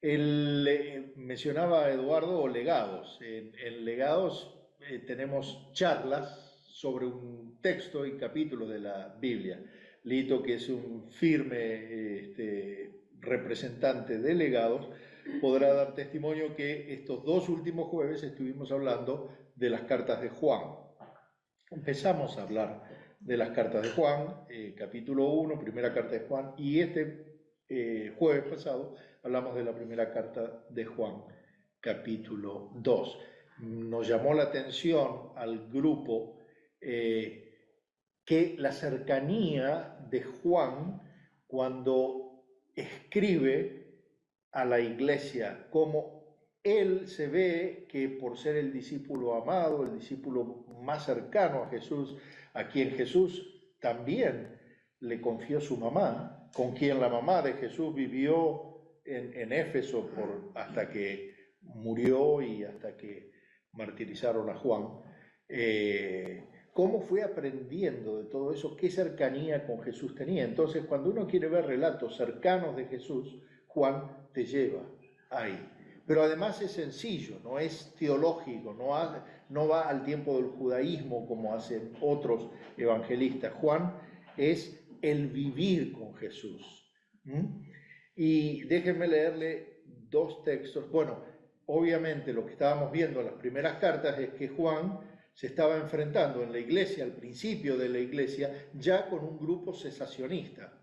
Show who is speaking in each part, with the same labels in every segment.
Speaker 1: Mencionaba Eduardo legados. En legados tenemos charlas sobre un texto y capítulo de la Biblia. Lito, que es un firme representante de legados, podrá dar testimonio que estos dos últimos jueves estuvimos hablando de las cartas de Juan. Empezamos a hablar de las cartas de Juan, capítulo 1, primera carta de Juan, y jueves pasado hablamos de la primera carta de Juan, capítulo 2. Nos llamó la atención al grupo que la cercanía de Juan cuando escribe a la iglesia, como él se ve que por ser el discípulo amado, el discípulo más cercano a Jesús, a quien Jesús también le confió su mamá, con quien la mamá de Jesús vivió en Éfeso hasta que murió y hasta que martirizaron a Juan. Cómo fue aprendiendo de todo eso, qué cercanía con Jesús tenía. Entonces, cuando uno quiere ver relatos cercanos de Jesús, Juan te lleva ahí. Pero además es sencillo, no es teológico, no va al tiempo del judaísmo como hacen otros evangelistas. Juan es el vivir con Jesús. ¿Mm? Y déjenme leerle dos textos. Bueno, obviamente lo que estábamos viendo en las primeras cartas es que Juan se estaba enfrentando en la iglesia, al principio de la iglesia, ya con un grupo cesacionista,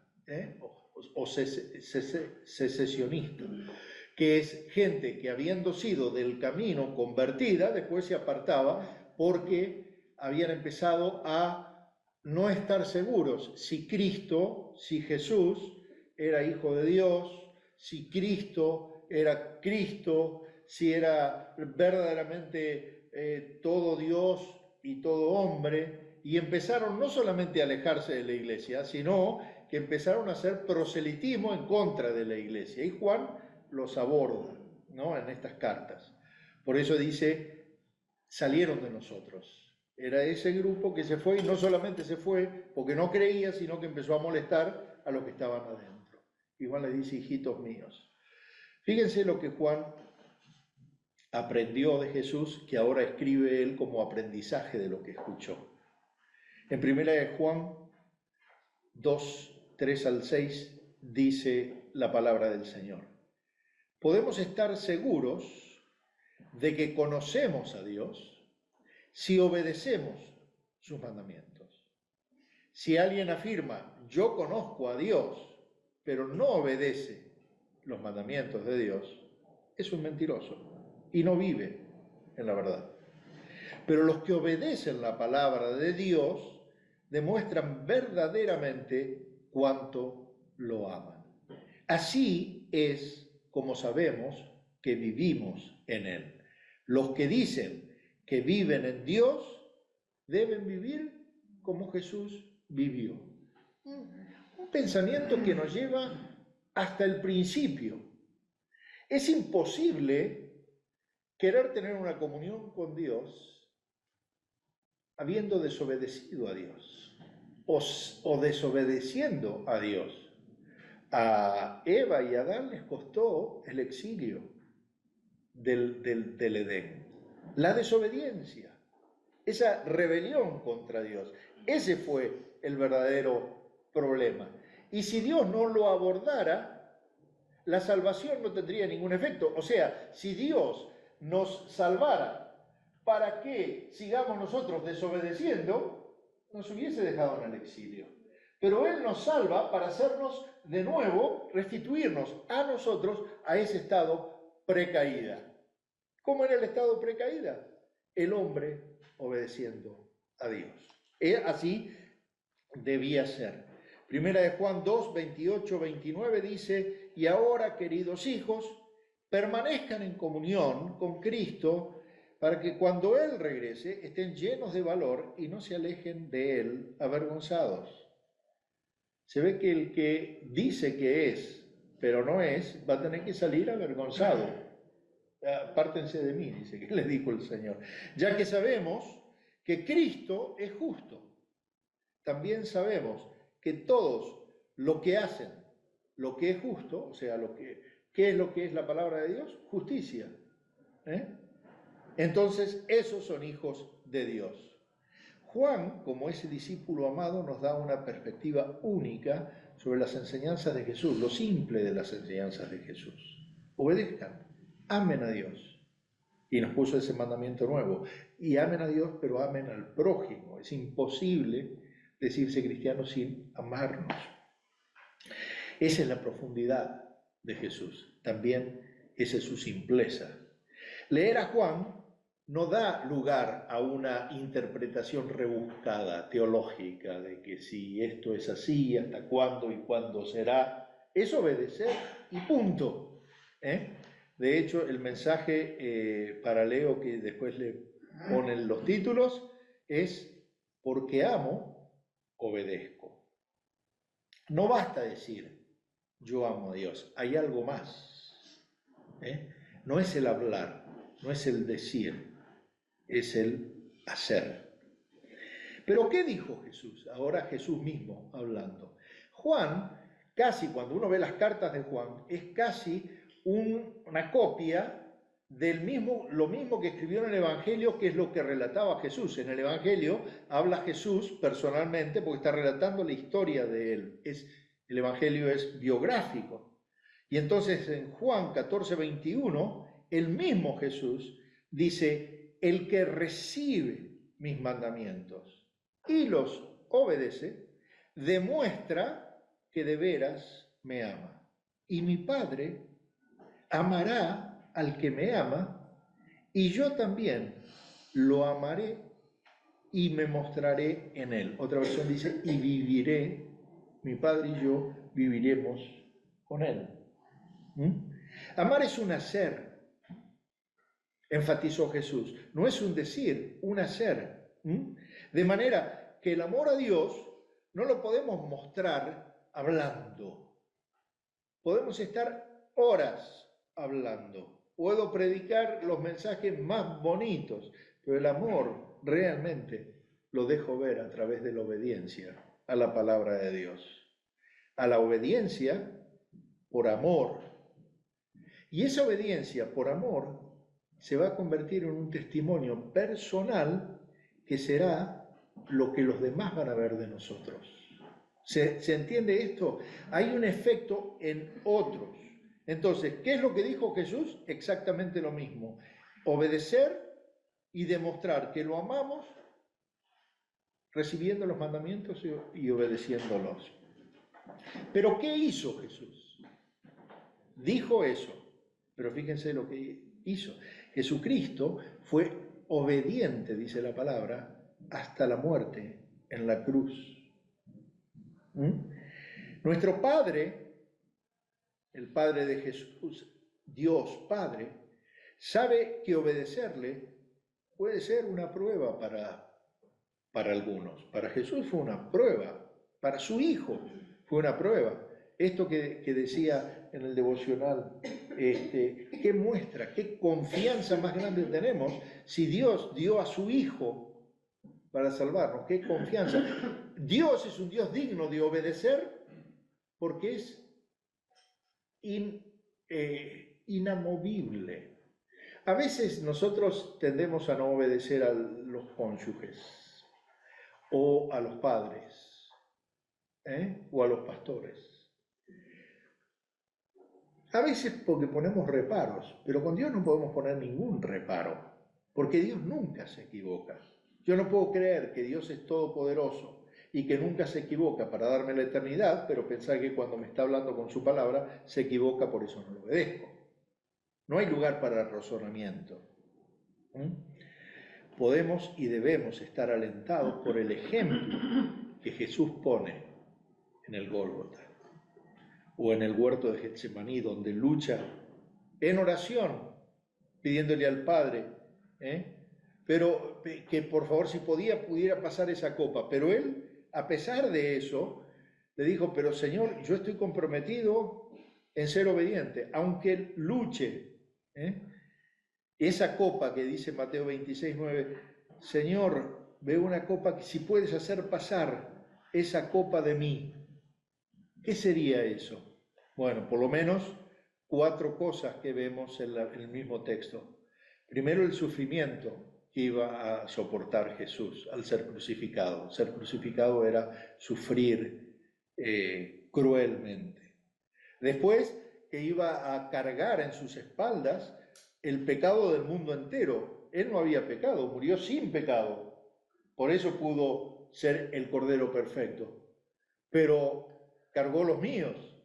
Speaker 1: o secesionista, que es gente que habiendo sido del camino convertida, después se apartaba porque habían empezado a no estar seguros si Cristo, si Jesús era hijo de Dios, si Cristo era Cristo, si era verdaderamente todo Dios y todo hombre, y empezaron no solamente a alejarse de la iglesia, sino que empezaron a hacer proselitismo en contra de la iglesia. Y Juan los aborda, ¿no?, en estas cartas. Por eso dice, salieron de nosotros. Era ese grupo que se fue, y no solamente se fue porque no creía, sino que empezó a molestar a los que estaban adentro. Y Juan les dice, hijitos míos. Fíjense lo que Juan aprendió de Jesús, que ahora escribe él como aprendizaje de lo que escuchó. En primera de Juan 2, 3 al 6 dice la palabra del Señor. Podemos estar seguros de que conocemos a Dios si obedecemos sus mandamientos. Si alguien afirma, yo conozco a Dios, pero no obedece los mandamientos de Dios, es un mentiroso y no vive en la verdad. Pero los que obedecen la palabra de Dios demuestran verdaderamente cuánto lo aman. Así es como sabemos que vivimos en Él. Los que dicen que viven en Dios deben vivir como Jesús vivió. Un pensamiento que nos lleva hasta el principio. Es imposible querer tener una comunión con Dios habiendo desobedecido a Dios o desobedeciendo a Dios. A Eva y a Adán les costó el exilio del Edén, la desobediencia, esa rebelión contra Dios. Ese fue el verdadero problema. Y si Dios no lo abordara, la salvación no tendría ningún efecto. O sea, si Dios nos salvara para que sigamos nosotros desobedeciendo, nos hubiese dejado en el exilio. Pero Él nos salva para hacernos de nuevo, restituirnos a nosotros a ese estado precaída. ¿Cómo era el estado precaída? El hombre obedeciendo a Dios. Así debía ser. Primera de Juan 2, 28, 29 dice, y ahora, queridos hijos, permanezcan en comunión con Cristo para que cuando Él regrese estén llenos de valor y no se alejen de Él avergonzados. Se ve que el que dice que es, pero no es, va a tener que salir avergonzado. Apártense de mí, dice que le dijo el Señor. Ya que sabemos que Cristo es justo, también sabemos que todos lo que hacen, lo que es justo, o sea, ¿Qué es lo que es la palabra de Dios? Justicia. ¿Eh? Entonces, esos son hijos de Dios. Juan, como ese discípulo amado, nos da una perspectiva única sobre las enseñanzas de Jesús, lo simple de las enseñanzas de Jesús. Obedezcan, amen a Dios. Y nos puso ese mandamiento nuevo. Y amen a Dios, pero amen al prójimo. Es imposible decirse cristiano sin amarnos. Esa es la profundidad de Jesús. También esa es su simpleza. Leer a Juan no da lugar a una interpretación rebuscada, teológica, de que si esto es así, hasta cuándo y cuándo será. Es obedecer y punto. De hecho, el mensaje para Leo, que después le ponen los títulos, es porque amo, obedezco. No basta decir, yo amo a Dios, hay algo más. No es el hablar, no es el decir, es el hacer. Pero ¿qué dijo Jesús? Ahora Jesús mismo hablando. Juan, casi cuando uno ve las cartas de Juan, es casi una copia del mismo, lo mismo que escribió en el Evangelio, que es lo que relataba Jesús. En el Evangelio habla Jesús personalmente porque está relatando la historia de él. El Evangelio es biográfico. Y entonces en Juan 14:21, el mismo Jesús dice, el que recibe mis mandamientos y los obedece, demuestra que de veras me ama. Y mi Padre amará al que me ama, y yo también lo amaré y me mostraré en él. Otra versión dice, y viviré, mi Padre y yo viviremos con él. Amar es un hacer, enfatizó Jesús. No es un decir, un hacer. De manera que el amor a Dios no lo podemos mostrar hablando. Podemos estar horas hablando. Puedo predicar los mensajes más bonitos, pero el amor realmente lo dejo ver a través de la obediencia a la palabra de Dios. A la obediencia por amor. Y esa obediencia por amor se va a convertir en un testimonio personal que será lo que los demás van a ver de nosotros. ¿Se entiende esto? Hay un efecto en otros. Entonces, ¿qué es lo que dijo Jesús? Exactamente lo mismo. Obedecer y demostrar que lo amamos recibiendo los mandamientos y obedeciéndolos. Pero ¿qué hizo Jesús? Dijo eso, pero fíjense lo que hizo. Jesucristo fue obediente, dice la palabra, hasta la muerte en la cruz. Nuestro Padre, el Padre de Jesús, Dios Padre, sabe que obedecerle puede ser una prueba para algunos. Para Jesús fue una prueba, para su Hijo fue una prueba. Esto que decía en el devocional, ¿qué muestra? ¿Qué confianza más grande tenemos si Dios dio a su Hijo para salvarnos? ¿Qué confianza? Dios es un Dios digno de obedecer porque es inamovible. A veces nosotros tendemos a no obedecer a los cónyuges o a los padres o a los pastores. A veces porque ponemos reparos, pero con Dios no podemos poner ningún reparo, porque Dios nunca se equivoca. Yo no puedo creer que Dios es todopoderoso y que nunca se equivoca para darme la eternidad, pero pensar que cuando me está hablando con su palabra se equivoca, por eso no lo obedezco. No hay lugar para el razonamiento. Podemos y debemos estar alentados por el ejemplo que Jesús pone en el Gólgota o en el huerto de Getsemaní, donde lucha en oración, pidiéndole al Padre, pero que por favor si pudiera pasar esa copa. Pero él, a pesar de eso, le dijo, pero Señor, yo estoy comprometido en ser obediente, aunque luche. Esa copa que dice Mateo 26:9, Señor, veo una copa que si puedes hacer pasar esa copa de mí, ¿qué sería eso? Bueno, por lo menos 4 cosas que vemos en el mismo texto. Primero, el sufrimiento que iba a soportar Jesús al ser crucificado. Ser crucificado era sufrir cruelmente. Después, que iba a cargar en sus espaldas el pecado del mundo entero. Él no había pecado, murió sin pecado. Por eso pudo ser el Cordero perfecto. Pero cargó los míos.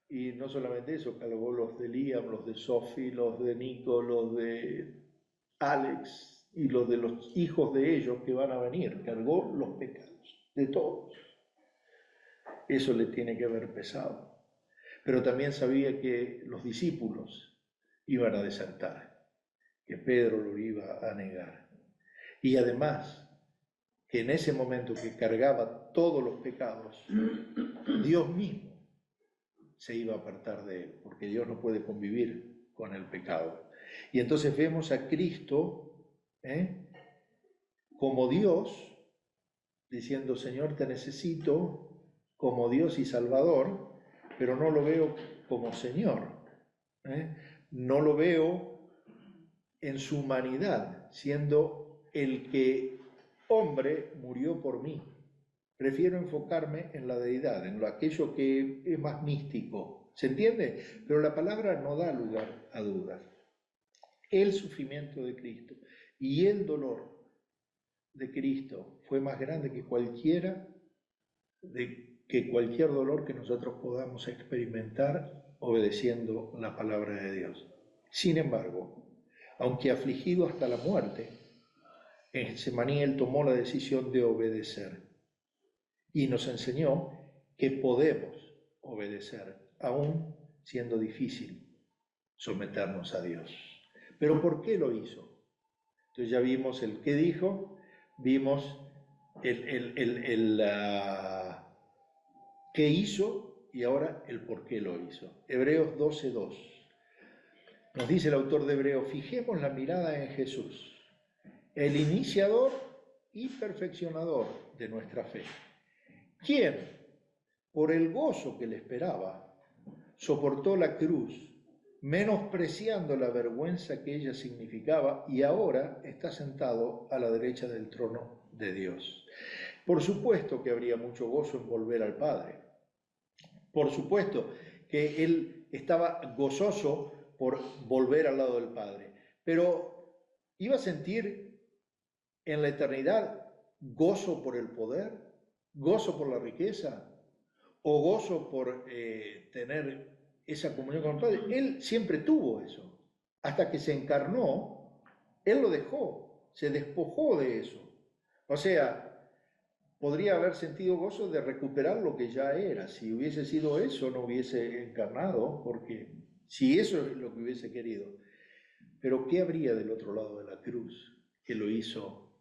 Speaker 1: Y no solamente eso, cargó los de Liam, los de Sophie, los de Nico, los de Alex y los de los hijos de ellos que van a venir. Cargó los pecados de todos. Eso le tiene que haber pesado. Pero también sabía que los discípulos iban a desertar, que Pedro lo iba a negar. Y además, que en ese momento que cargaba todos los pecados, Dios mismo se iba a apartar de él, porque Dios no puede convivir con el pecado. Y entonces vemos a Cristo como Dios, diciendo, Señor, te necesito como Dios y Salvador, pero no lo veo como Señor. No lo veo en su humanidad, siendo el que hombre murió por mí. Prefiero enfocarme en la deidad, en aquello que es más místico. ¿Se entiende? Pero la palabra no da lugar a dudas. El sufrimiento de Cristo y el dolor de Cristo fue más grande que cualquier dolor que nosotros podamos experimentar obedeciendo la palabra de Dios. Sin embargo, aunque afligido hasta la muerte, en Getsemaní él tomó la decisión de obedecer y nos enseñó que podemos obedecer, aún siendo difícil someternos a Dios. ¿Pero por qué lo hizo? Entonces ya vimos el qué dijo, vimos qué hizo y ahora el por qué lo hizo. Hebreos 12:2. Nos dice el autor de Hebreos, fijemos la mirada en Jesús, el iniciador y perfeccionador de nuestra fe, quien, por el gozo que le esperaba, soportó la cruz, menospreciando la vergüenza que ella significaba, y ahora está sentado a la derecha del trono de Dios. Por supuesto que habría mucho gozo en volver al Padre. Por supuesto que él estaba gozoso por volver al lado del Padre, pero iba a sentir en la eternidad gozo por el poder, gozo por la riqueza o gozo por tener esa comunión con el Padre. Él siempre tuvo eso. Hasta que se encarnó, él lo dejó, se despojó de eso. O sea, podría haber sentido gozo de recuperar lo que ya era. Si hubiese sido eso, no hubiese encarnado, porque si eso es lo que hubiese querido. Pero ¿qué habría del otro lado de la cruz que lo hizo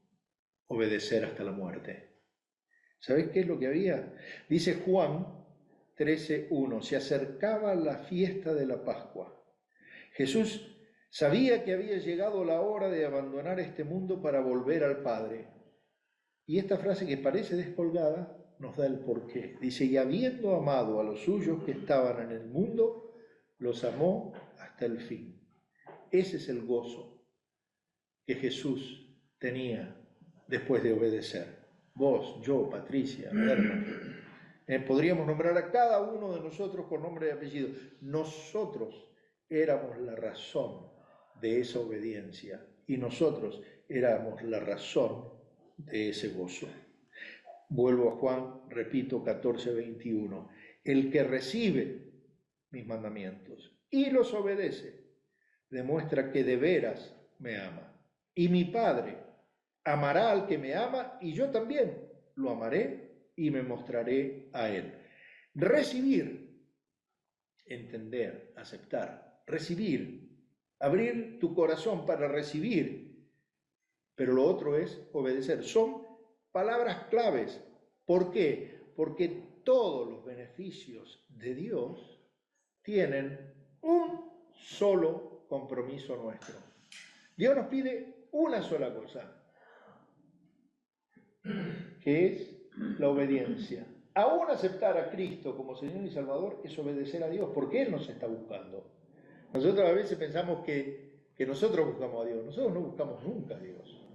Speaker 1: obedecer hasta la muerte? ¿Sabés qué es lo que había? Dice Juan 13:1, se acercaba la fiesta de la Pascua. Jesús sabía que había llegado la hora de abandonar este mundo para volver al Padre. Y esta frase que parece descolgada nos da el porqué. Dice, y habiendo amado a los suyos que estaban en el mundo, los amó hasta el fin. Ese es el gozo que Jesús tenía después de obedecer. Vos, yo, Patricia, Herman, podríamos nombrar a cada uno de nosotros con nombre y apellido. Nosotros éramos la razón de esa obediencia y nosotros éramos la razón de ese gozo. Vuelvo a Juan, repito, 14:21. El que recibe mis mandamientos y los obedece, demuestra que de veras me ama. Y mi Padre amará al que me ama y yo también lo amaré y me mostraré a él. Recibir, entender, aceptar, recibir, abrir tu corazón para recibir. Pero lo otro es obedecer. Son palabras claves. ¿Por qué? Porque todos los beneficios de Dios tienen un solo compromiso nuestro. Dios nos pide una sola cosa, que es la obediencia. Aún aceptar a Cristo como Señor y Salvador es obedecer a Dios, porque Él nos está buscando. Nosotros a veces pensamos que nosotros buscamos a Dios. Nosotros no buscamos nunca a Dios.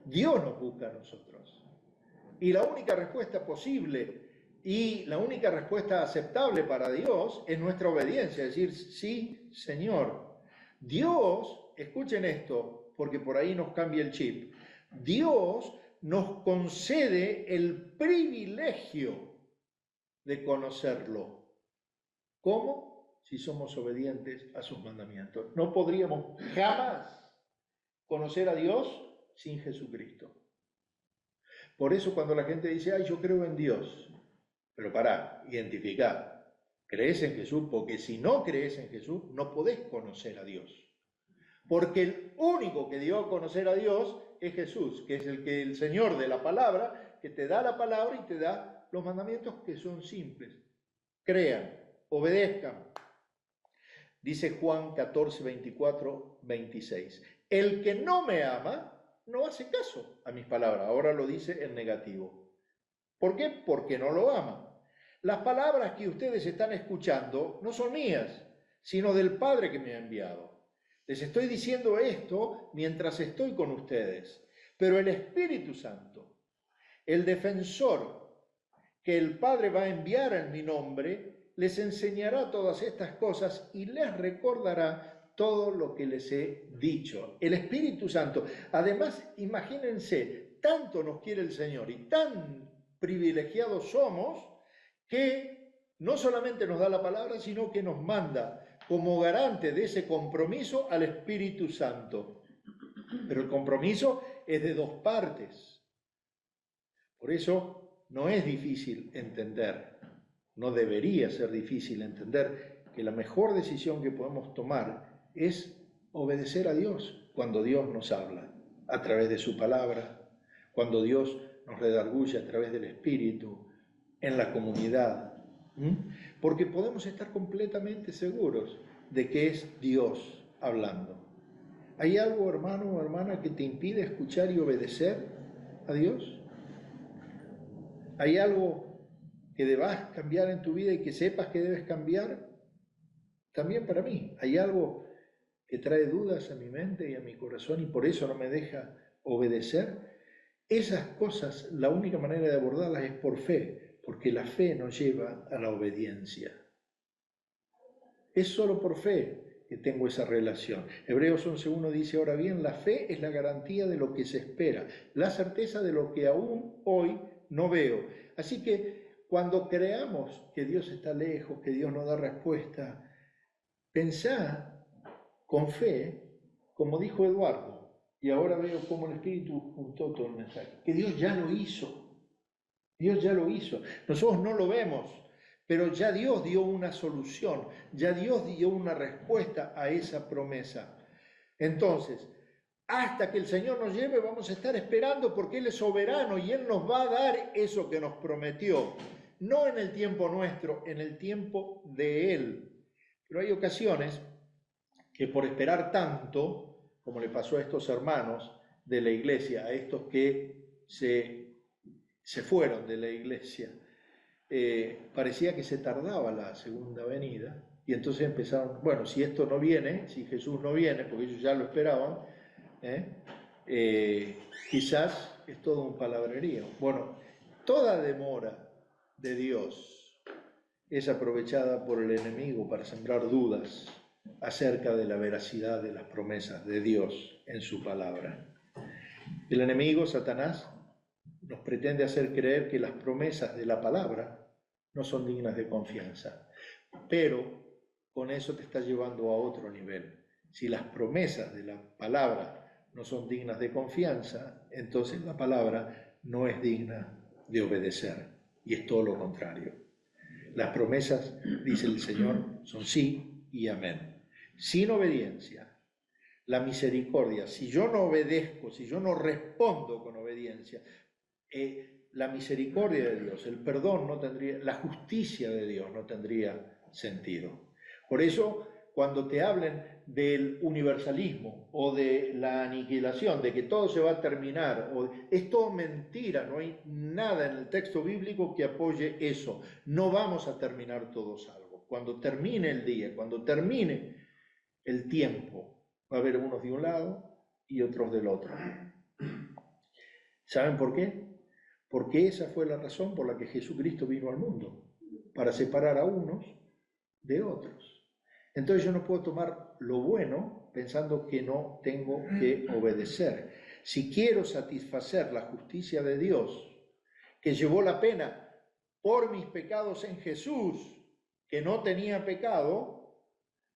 Speaker 1: Dios nos busca a nosotros. Y la única respuesta posible y la única respuesta aceptable para Dios es nuestra obediencia, es decir, sí, Señor. Dios, escuchen esto, porque por ahí nos cambia el chip. Dios nos concede el privilegio de conocerlo. ¿Cómo? Si somos obedientes a sus mandamientos. No podríamos jamás conocer a Dios sin Jesucristo. Por eso cuando la gente dice, ay, yo creo en Dios, pero pará, identificá, ¿crees en Jesús? Porque si no crees en Jesús, no podés conocer a Dios. Porque el único que dio a conocer a Dios es Jesús, que es el Señor de la palabra, que te da la palabra y te da los mandamientos que son simples. Crean, obedezcan. Dice Juan 14, 24, 26. El que no me ama, no hace caso a mis palabras. Ahora lo dice en negativo. ¿Por qué? Porque no lo ama. Las palabras que ustedes están escuchando no son mías, sino del Padre que me ha enviado. Les estoy diciendo esto mientras estoy con ustedes. Pero el Espíritu Santo, el defensor que el Padre va a enviar en mi nombre, les enseñará todas estas cosas y les recordará todo lo que les he dicho. El Espíritu Santo. Además, imagínense, tanto nos quiere el Señor y tan privilegiados somos que no solamente nos da la palabra, sino que nos manda como garante de ese compromiso al Espíritu Santo. Pero el compromiso es de dos partes. Por eso no es difícil entender, no debería ser difícil entender que la mejor decisión que podemos tomar es obedecer a Dios cuando Dios nos habla a través de su palabra, cuando Dios nos redarguye a través del Espíritu, en la comunidad, porque podemos estar completamente seguros de que es Dios hablando. ¿Hay algo, hermano o hermana, que te impide escuchar y obedecer a Dios? ¿Hay algo que debas cambiar en tu vida y que sepas que debes cambiar? También para mí. ¿Hay algo que trae dudas a mi mente y a mi corazón y por eso no me deja obedecer? Esas cosas, la única manera de abordarlas es por fe, porque la fe nos lleva a la obediencia. Es solo por fe que tengo esa relación. Hebreos 11.1 dice, ahora bien, la fe es la garantía de lo que se espera, la certeza de lo que aún hoy no veo. Así que cuando creamos que Dios está lejos, que Dios no da respuesta, pensá con fe, como dijo Eduardo, y ahora veo cómo el Espíritu juntó todo el mensaje, que Dios ya lo hizo. Dios ya lo hizo. Nosotros no lo vemos, pero ya Dios dio una solución, ya Dios dio una respuesta a esa promesa. Entonces, hasta que el Señor nos lleve, vamos a estar esperando porque Él es soberano y Él nos va a dar eso que nos prometió. No en el tiempo nuestro, en el tiempo de Él. Pero hay ocasiones que por esperar tanto, como le pasó a estos hermanos de la iglesia, a estos que se fueron de la iglesia, parecía que se tardaba la segunda venida, y entonces empezaron, bueno, si esto no viene, si Jesús no viene, porque ellos ya lo esperaban, quizás es todo un palabrerío. Bueno, toda demora de Dios es aprovechada por el enemigo para sembrar dudas acerca de la veracidad de las promesas de Dios en su palabra. El enemigo, Satanás, nos pretende hacer creer que las promesas de la palabra no son dignas de confianza, pero con eso te está llevando a otro nivel. Si las promesas de la palabra no son dignas de confianza, entonces la palabra no es digna de obedecer, y es todo lo contrario. Las promesas, dice el Señor, son sí y amén. Sin obediencia, la misericordia, si yo no obedezco, si yo no respondo con obediencia, la misericordia de Dios, el perdón no tendría, la justicia de Dios no tendría sentido. Por eso, cuando te hablen del universalismo o de la aniquilación, de que todo se va a terminar, es todo mentira, no hay nada en el texto bíblico que apoye eso. No vamos a terminar todos algo. Cuando termine el día, cuando termine el tiempo. Va a haber unos de un lado y otros del otro. ¿Saben por qué? Porque esa fue la razón por la que Jesucristo vino al mundo, para separar a unos de otros. Entonces yo no puedo tomar lo bueno pensando que no tengo que obedecer. Si quiero satisfacer la justicia de Dios, que llevó la pena por mis pecados en Jesús, que no tenía pecado,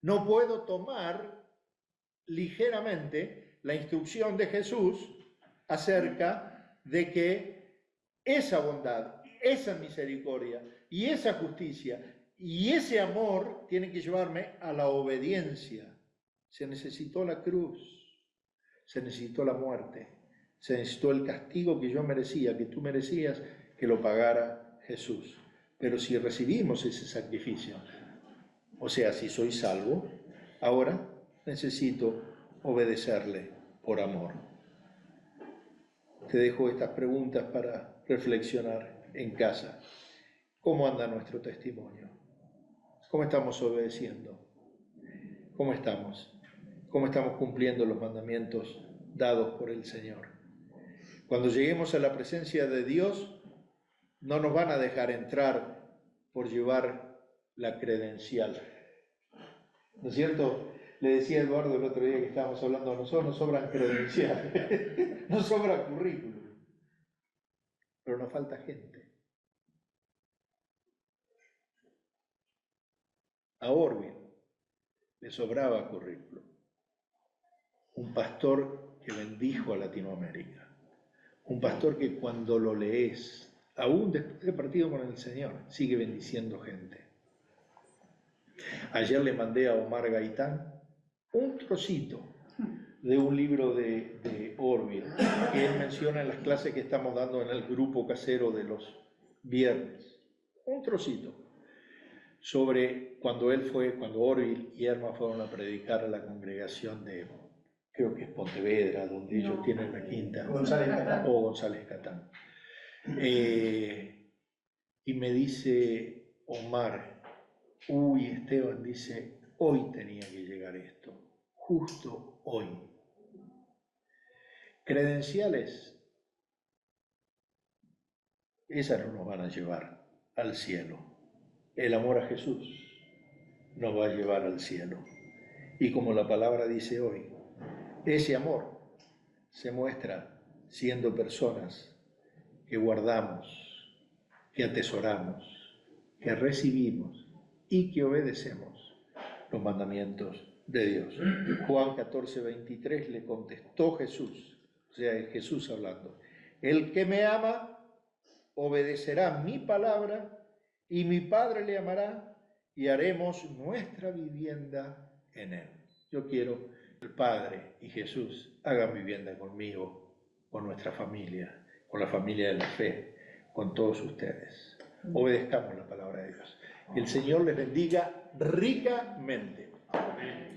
Speaker 1: no puedo tomar ligeramente la instrucción de Jesús acerca de que esa bondad, esa misericordia y esa justicia y ese amor tienen que llevarme a la obediencia. Se necesitó la cruz, se necesitó la muerte, se necesitó el castigo que yo merecía, que tú merecías, que lo pagara Jesús. Pero si recibimos ese sacrificio, o sea, si soy salvo, ahora necesito obedecerle por amor. Te dejo estas preguntas para reflexionar en casa. ¿Cómo anda nuestro testimonio? ¿Cómo estamos obedeciendo? ¿Cómo estamos? ¿Cómo estamos cumpliendo los mandamientos dados por el Señor? Cuando lleguemos a la presencia de Dios, no nos van a dejar entrar por llevar la credencial. ¿No es cierto? Le decía a Eduardo el otro día que estábamos hablando, a nosotros nos sobran credenciales, nos sobra currículum, pero nos falta gente. A Orville le sobraba currículum. Un pastor que bendijo a Latinoamérica. Un pastor que cuando lo lees, aún después de partido con el Señor, sigue bendiciendo gente. Ayer le mandé a Omar Gaitán un trocito de un libro de Orville, que él menciona en las clases que estamos dando en el grupo casero de los viernes. Un trocito sobre cuando Orville y Erma fueron a predicar a la congregación de, creo que es Pontevedra, donde ellos tienen la quinta, o González Catán. Y me dice Omar, Esteban, dice, hoy tenía que llegar esto, justo hoy. Credenciales, esas no nos van a llevar al cielo. El amor a Jesús nos va a llevar al cielo. Y como la palabra dice hoy, ese amor se muestra siendo personas que guardamos, que atesoramos, que recibimos y que obedecemos los mandamientos de Dios. Juan 14:23 le contestó Jesús, o sea, es Jesús hablando, el que me ama obedecerá mi palabra y mi Padre le amará y haremos nuestra vivienda en él. Yo quiero que el Padre y Jesús hagan vivienda conmigo, con nuestra familia, con la familia de la fe, con todos ustedes. Obedezcamos la palabra de Dios. Que el Señor les bendiga ricamente. Amén.